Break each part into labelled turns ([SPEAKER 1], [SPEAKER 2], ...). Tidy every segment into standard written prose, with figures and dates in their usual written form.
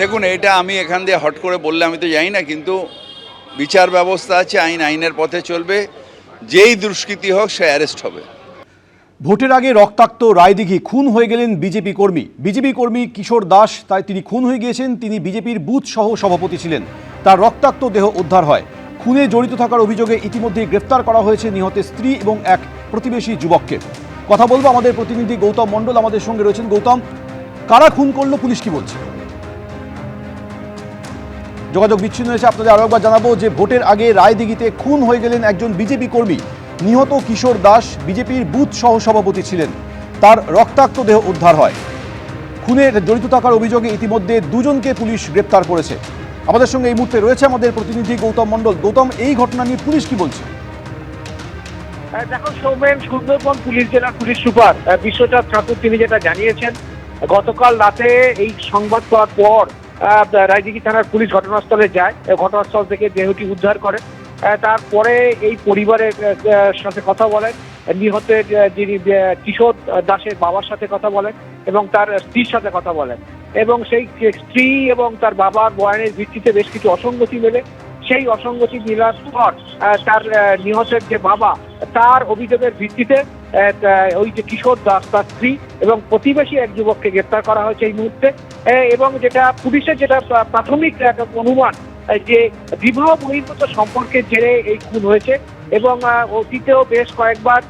[SPEAKER 1] দেখুন, এটা আমি এখান দিয়ে হট করে বললে আমি তো জানি না, কিন্তু বিচার ব্যবস্থা আছে, আইনের পথে চলবে। যেই দুষ্কৃতী হোক সে অ্যারেস্ট হবে।
[SPEAKER 2] ভোটের আগে রক্তাক্ত রায়দিঘি খুন হয়ে গেলেন বিজেপি কর্মী কিশোর দাস। তাই তিনি খুন হয়ে গিয়েছেন। তিনি বিজেপির বুথ সহ সভাপতি ছিলেন। তার রক্তাক্ত দেহ উদ্ধার হয়। খুনে জড়িত থাকার অভিযোগে ইতিমধ্যেই গ্রেফতার করা হয়েছে নিহতের স্ত্রী এবং এক প্রতিবেশী যুবককে। কথা বলবো আমাদের প্রতিনিধি গৌতম মণ্ডল আমাদের সঙ্গে রয়েছেন। গৌতম, কারা খুন করলো, পুলিশ কি বলছে? যোগাযোগ বিচ্ছিন্ন হয়েছে। আপনাদের আরো একবার জানাবো যে ভোটের আগে রায়দিঘিতে খুন হয়ে গেলেন একজন বিজেপি কর্মী। নিহত কিশোর দাস বিজেপির বুথ সহ সভাপতি ছিলেন। তার রক্তাক্ত দেহ উদ্ধার হয়। খুনে জড়িত থাকার অভিযোগে ইতিমধ্যে দুজনকে পুলিশ গ্রেপ্তার করেছে। আমাদের সঙ্গে এই মুহূর্তে রয়েছে আমাদের প্রতিনিধি গৌতম মণ্ডল। গৌতম, এই ঘটনা নিয়ে পুলিশ কি বলছে?
[SPEAKER 3] দেখো সৌমেন, সুন্দরবন পুলিশ জেলার পুলিশ সুপার বিশ্বনাথ ঠাকুর তিনি যেটা জানিয়েছেন, গতকাল রাতে এই সংবাদ পাওয়ার পর রায়দিঘি থানার পুলিশ ঘটনাস্থলে যায়। ঘটনাস্থল থেকে দেহটি উদ্ধার করে। তারপরে এই পরিবারের সাথে কথা বলেন, নিহতের যিনি কিশোর দাসের বাবার সাথে কথা বলেন এবং তার স্ত্রীর সাথে কথা বলেন। এবং সেই স্ত্রী এবং তার বাবার বয়ানের ভিত্তিতে বেশ কিছু অসঙ্গতি মেলে। সেই অসঙ্গতি মিলার পর তার নিহতের যে বাবা, তার অভিযোগের ভিত্তিতে ওই যে কিশোর দাস, তার স্ত্রী এবং প্রতিবেশী এক যুবককে গ্রেপ্তার করা হয়েছে এই মুহূর্তে। এবং যেটা পুলিশের যেটা প্রাথমিক অনুমান যে বিবাহ বহির্ভূত সম্পর্কের জেরে এই খুন হয়েছে এবং অতীতেও বেশ কয়েকবার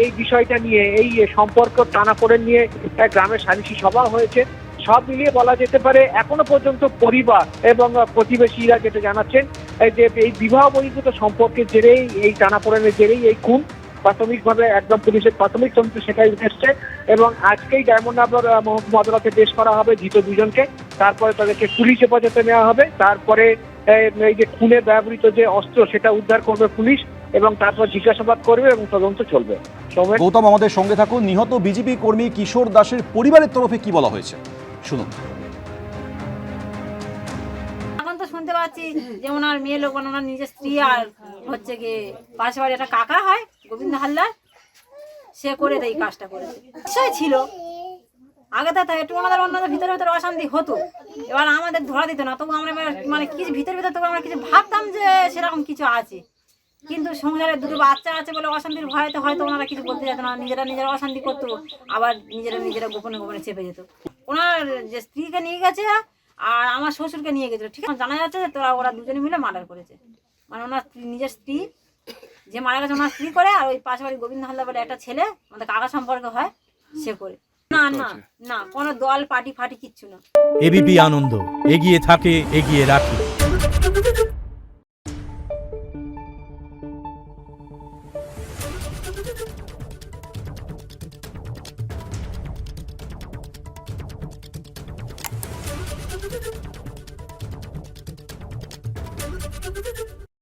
[SPEAKER 3] এই বিষয়টা নিয়ে, এই সম্পর্ক টানাপোড়েন নিয়ে গ্রামের সালিশি সভা হয়েছে। সব মিলিয়ে বলা যেতে পারে এখনো পর্যন্ত পরিবার এবং প্রতিবেশীরা যেটা জানাচ্ছেন যে এই বিবাহ বহির্ভূত সম্পর্কের জেরেই, এই টানাপোড়েনের জেরেই এই খুন। প্রাথমিকভাবে একদম পুলিশের প্রাথমিক তদন্তে সেটাই উঠে এসছে এবং আজকেই ডায়মন্ড হারবার মহকুমা আদালতে পেশ করা হবে ধৃত দুজনকে। তারপরে তাদেরকে পুলিশ হেফাজতে নেওয়া হবে। তারপরে এই যে খুনে ব্যবহৃত যে অস্ত্র সেটা উদ্ধার করবে পুলিশ এবং তারপর জিজ্ঞাসাবাদ করবে এবং তদন্ত চলবে।
[SPEAKER 2] গৌতম, আমাদের সঙ্গে থাকুন। নিহত বিজেপি কর্মী কিশোর দাসের পরিবারের তরফে কি বলা হয়েছে শুনুন।
[SPEAKER 4] এখন তো শুনতে পাচ্ছি যে ওনার মেয়ে লোক, ওনার নিজের স্ত্রী আর হচ্ছে কি পাশে বাড়ি একটা কাকা হয় গোবিন্দ হালদার, সে করে এই কাজটা করেছে। বিষয় ছিল আগে তো একটু ওনাদের ভিতরে ভিতরে অশান্তি হতো, এবার আমাদের ধরা দিত না। তবু আমরা মানে কিছু ভিতরে তবু আমরা কিছু ভাবতাম যে সেরকম কিছু আছে, কিন্তু সংসারে দুটো বাচ্চা আছে বলে অশান্তির ভয়তে হয়তো ওনারা কিছু বলতে যেত না। নিজেরা অশান্তি করতো, আবার নিজেরা গোপনে গোপনে চেপে যেত। ওনার যে স্ত্রীকে নিয়ে গেছে আর আমার শ্বশুরকে নিয়ে গেছিল, ঠিক আছে। জানা যাচ্ছে যে ওরা দুজনে মিলে মার্ডার করেছে। মানে ওনার নিজের স্ত্রী যে মারা গেছে, ওনার স্ত্রী করে, আর ওই পাশে বাড়ি গোবিন্দ হালদার বলে একটা ছেলে আমাদের কাকা সম্পর্ক হয়, সে করে। না না না, কোনো দল পার্টি ফাটি কিচ্ছু না।
[SPEAKER 5] এবিপি আনন্দ এগিয়ে থাকে, এগিয়ে রাখে।